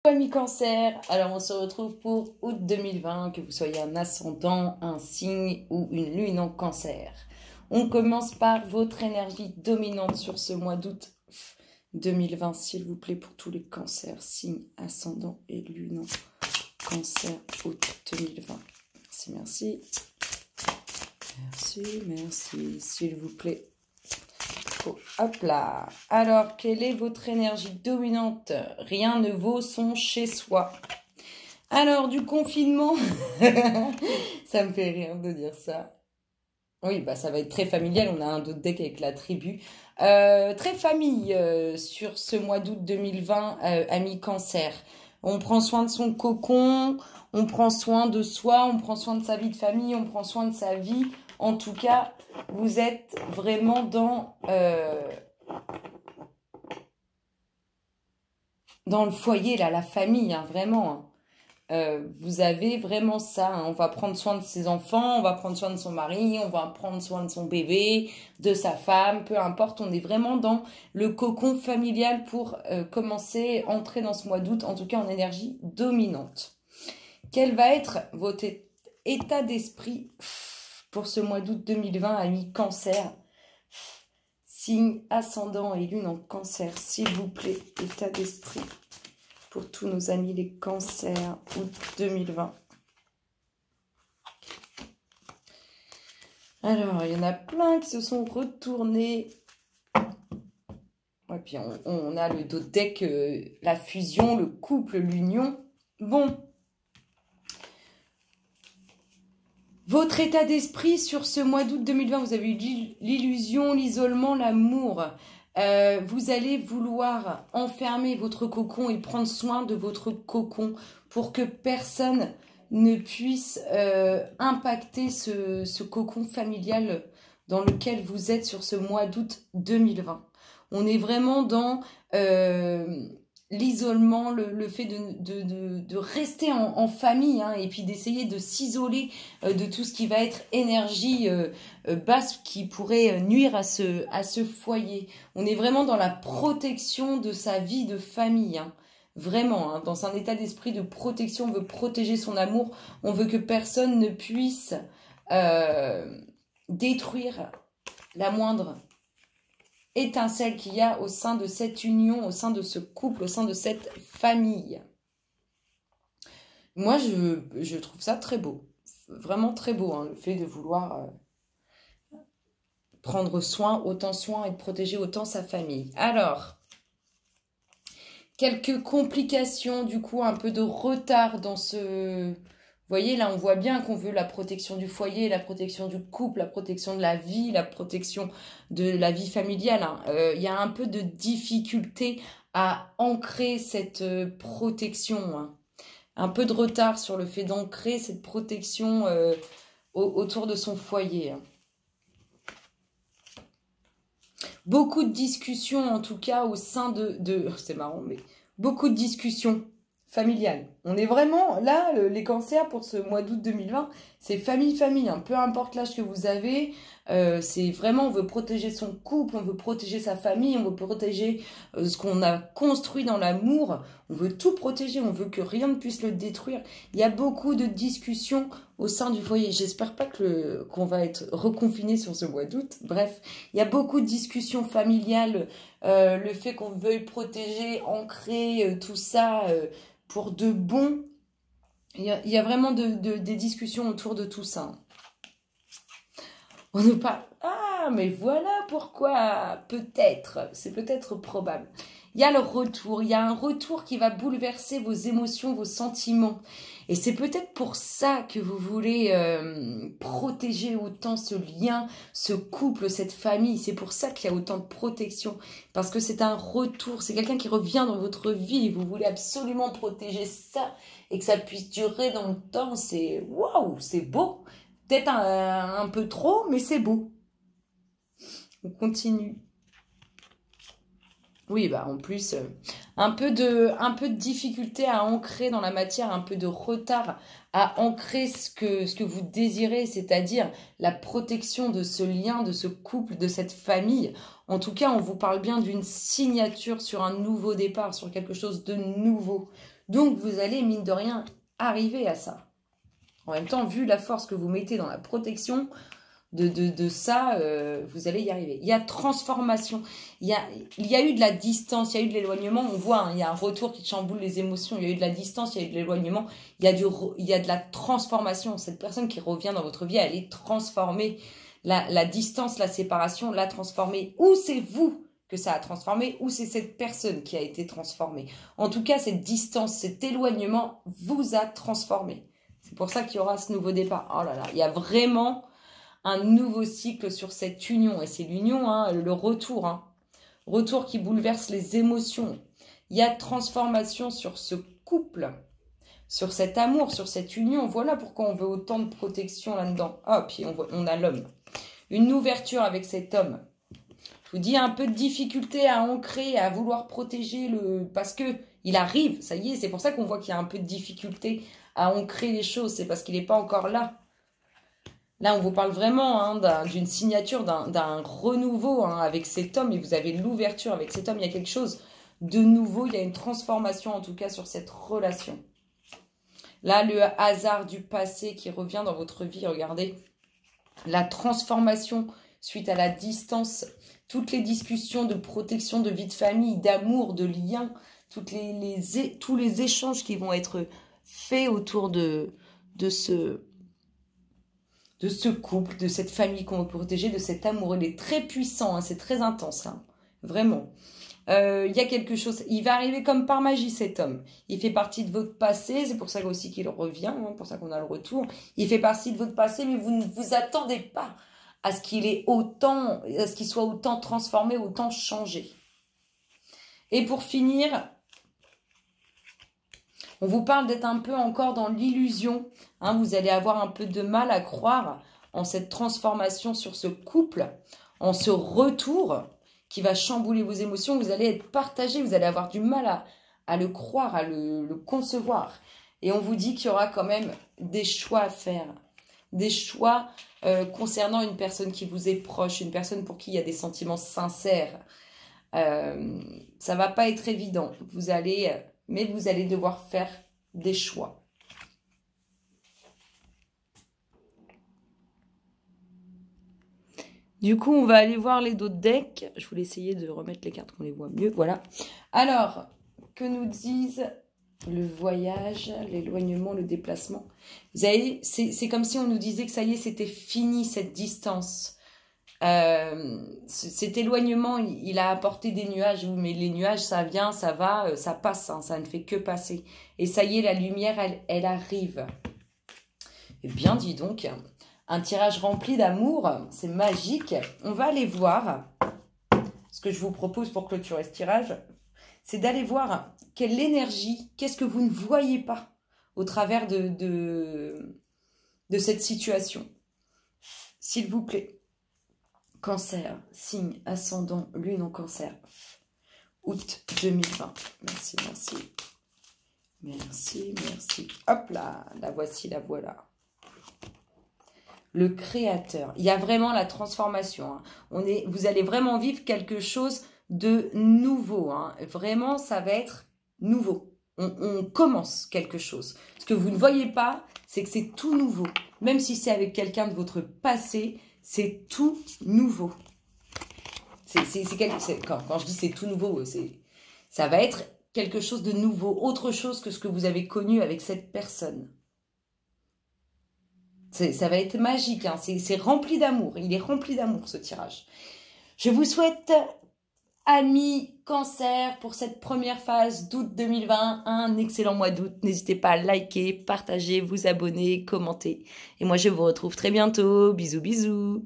Amis Cancer, alors on se retrouve pour août 2020, que vous soyez un ascendant, un signe ou une lune en Cancer. On commence par votre énergie dominante sur ce mois d'août 2020, s'il vous plaît, pour tous les cancers, signes, ascendant et lune en Cancer, août 2020. Merci, merci. Merci, merci, s'il vous plaît. Oh, hop là. Alors, quelle est votre énergie dominante? Rien ne vaut son chez-soi. Alors, du confinement, ça me fait rire de dire ça. Oui, bah ça va être très familial. On a un autre deck avec la tribu. Très famille sur ce mois d'août 2020, amis Cancer. On prend soin de son cocon, on prend soin de soi, on prend soin de sa vie de famille, on prend soin de sa vie. En tout cas, vous êtes vraiment dans le foyer, là, la famille, hein, vraiment. Vous avez vraiment ça. Hein. On va prendre soin de ses enfants, on va prendre soin de son mari, on va prendre soin de son bébé, de sa femme, peu importe. On est vraiment dans le cocon familial pour commencer, entrer dans ce mois d'août, en tout cas en énergie dominante. Quel va être votre état d'esprit pour ce mois d'août 2020, amis Cancer, signe ascendant et lune en Cancer, s'il vous plaît, état d'esprit pour tous nos amis les Cancers, août 2020. Alors, il y en a plein qui se sont retournés. Et puis, on a le dos deck, la fusion, le couple, l'union. Bon. Votre état d'esprit sur ce mois d'août 2020, vous avez eu l'illusion, l'isolement, l'amour. Vous allez vouloir enfermer votre cocon et prendre soin de votre cocon pour que personne ne puisse impacter ce cocon familial dans lequel vous êtes sur ce mois d'août 2020. On est vraiment dans l'isolement, le fait de rester en famille, hein, et puis d'essayer de s'isoler de tout ce qui va être énergie basse qui pourrait nuire à ce foyer. On est vraiment dans la protection de sa vie de famille, hein. Vraiment, hein, dans un état d'esprit de protection. On veut protéger son amour, on veut que personne ne puisse détruire la moindre étincelle qu'il y a au sein de cette union, au sein de ce couple, au sein de cette famille. Moi, je trouve ça très beau. Vraiment très beau, hein, le fait de vouloir prendre autant soin et de protéger autant sa famille. Alors, quelques complications, du coup, un peu de retard dans ce... Vous voyez, là, on voit bien qu'on veut la protection du foyer, la protection du couple, la protection de la vie, la protection de la vie familiale. Hein. Y a un peu de difficulté à ancrer cette protection. Hein. Un peu de retard sur le fait d'ancrer cette protection autour de son foyer. Hein. Beaucoup de discussions, en tout cas, au sein de c'est marrant, mais beaucoup de discussions familiale. On est vraiment, là, les cancers pour ce mois d'août 2020, c'est famille, hein. Peu importe l'âge que vous avez, c'est vraiment, on veut protéger son couple, on veut protéger sa famille, on veut protéger ce qu'on a construit dans l'amour, on veut tout protéger, on veut que rien ne puisse le détruire. Il y a beaucoup de discussions au sein du foyer. J'espère pas qu'on va être reconfiné sur ce mois d'août. Bref, il y a beaucoup de discussions familiales, le fait qu'on veuille protéger, ancrer tout ça... pour de bon, il y a vraiment des discussions autour de tout ça. On nous parle, ah, mais voilà pourquoi, peut-être, c'est peut-être probable. Il y a le retour, il y a un retour qui va bouleverser vos émotions, vos sentiments. Et c'est peut-être pour ça que vous voulez protéger autant ce lien, ce couple, cette famille. C'est pour ça qu'il y a autant de protection. Parce que c'est un retour, c'est quelqu'un qui revient dans votre vie. Et vous voulez absolument protéger ça et que ça puisse durer dans le temps. C'est waouh, c'est beau. Peut-être un peu trop, mais c'est beau. On continue. Oui, bah en plus, un peu de difficulté à ancrer dans la matière, un peu de retard à ancrer ce que vous désirez, c'est-à-dire la protection de ce lien, de ce couple, de cette famille. En tout cas, on vous parle bien d'une signature sur un nouveau départ, sur quelque chose de nouveau. Donc, vous allez, mine de rien, arriver à ça. En même temps, vu la force que vous mettez dans la protection de ça, vous allez y arriver. Il y a transformation. Il y a eu de la distance, il y a eu de l'éloignement. On voit, hein, il y a un retour qui chamboule les émotions. Il y a eu de la distance, il y a eu de l'éloignement. Il y a de la transformation. Cette personne qui revient dans votre vie, elle est transformée. La distance, la séparation, l'a transformée. Ou c'est vous que ça a transformé, ou c'est cette personne qui a été transformée. En tout cas, cette distance, cet éloignement vous a transformé. C'est pour ça qu'il y aura ce nouveau départ. Oh là là, il y a vraiment un nouveau cycle sur cette union. Et c'est l'union, hein, le retour. Hein. Retour qui bouleverse les émotions. Il y a transformation sur ce couple, sur cet amour, sur cette union. Voilà pourquoi on veut autant de protection là-dedans. Ah, puis on a l'homme. Une ouverture avec cet homme. Je vous dis un peu de difficulté à ancrer, à vouloir protéger parce que il arrive, ça y est, c'est pour ça qu'on voit qu'il y a un peu de difficulté à ancrer les choses. C'est parce qu'il n'est pas encore là. Là, on vous parle vraiment hein, d'une signature, d'un renouveau hein, avec cet homme. Et vous avez l'ouverture avec cet homme. Il y a quelque chose de nouveau. Il y a une transformation, en tout cas, sur cette relation. Là, le hasard du passé qui revient dans votre vie. Regardez. La transformation suite à la distance. Toutes les discussions de protection, de vie de famille, d'amour, de lien. Tous les échanges qui vont être faits autour de ce couple, de cette famille qu'on veut protéger, de cet amour. Il est très puissant, hein, c'est très intense, hein, vraiment. Il y a quelque chose, il va arriver comme par magie cet homme. Il fait partie de votre passé, c'est pour ça aussi qu'il revient, hein, pour ça qu'on a le retour. Il fait partie de votre passé, mais vous ne vous attendez pas à ce qu'il soit autant transformé, autant changé. Et pour finir, on vous parle d'être un peu encore dans l'illusion. Hein, vous allez avoir un peu de mal à croire en cette transformation sur ce couple, en ce retour qui va chambouler vos émotions. Vous allez être partagé, vous allez avoir du mal à le croire, à le concevoir. Et on vous dit qu'il y aura quand même des choix à faire. Des choix concernant une personne qui vous est proche, une personne pour qui il y a des sentiments sincères. Ça va pas être évident. Mais vous allez devoir faire des choix. Du coup, on va aller voir les d'autres decks. Je voulais essayer de remettre les cartes qu'on les voit mieux. Voilà. Alors, que nous disent le voyage, l'éloignement, le déplacement? Vous savez, c'est comme si on nous disait que ça y est, c'était fini cette distance. Cet éloignement, il a apporté des nuages, mais les nuages, ça vient, ça va, ça passe, hein, ça ne fait que passer. Et ça y est, la lumière, elle arrive. Eh bien, dis donc, un tirage rempli d'amour, c'est magique. On va aller voir, ce que je vous propose pour clôturer ce tirage, c'est d'aller voir quelle énergie, qu'est-ce que vous ne voyez pas au travers de cette situation. S'il vous plaît. Cancer, signe, ascendant, lune en cancer. Août 2020. Merci, merci. Merci, merci. Hop là, la voici, la voilà. Le créateur. Il y a vraiment la transformation. Hein. Vous allez vraiment vivre quelque chose de nouveau. Hein. Vraiment, ça va être nouveau. On commence quelque chose. Ce que vous ne voyez pas, c'est que c'est tout nouveau. Même si c'est avec quelqu'un de votre passé, c'est tout nouveau. Quand je dis c'est tout nouveau, ça va être quelque chose de nouveau, autre chose que ce que vous avez connu avec cette personne. Ça va être magique, hein, c'est rempli d'amour. Il est rempli d'amour ce tirage. Je vous souhaite, amis Cancer, pour cette première phase d'août 2020, un excellent mois d'août. N'hésitez pas à liker, partager, vous abonner, commenter. Et moi, je vous retrouve très bientôt. Bisous, bisous.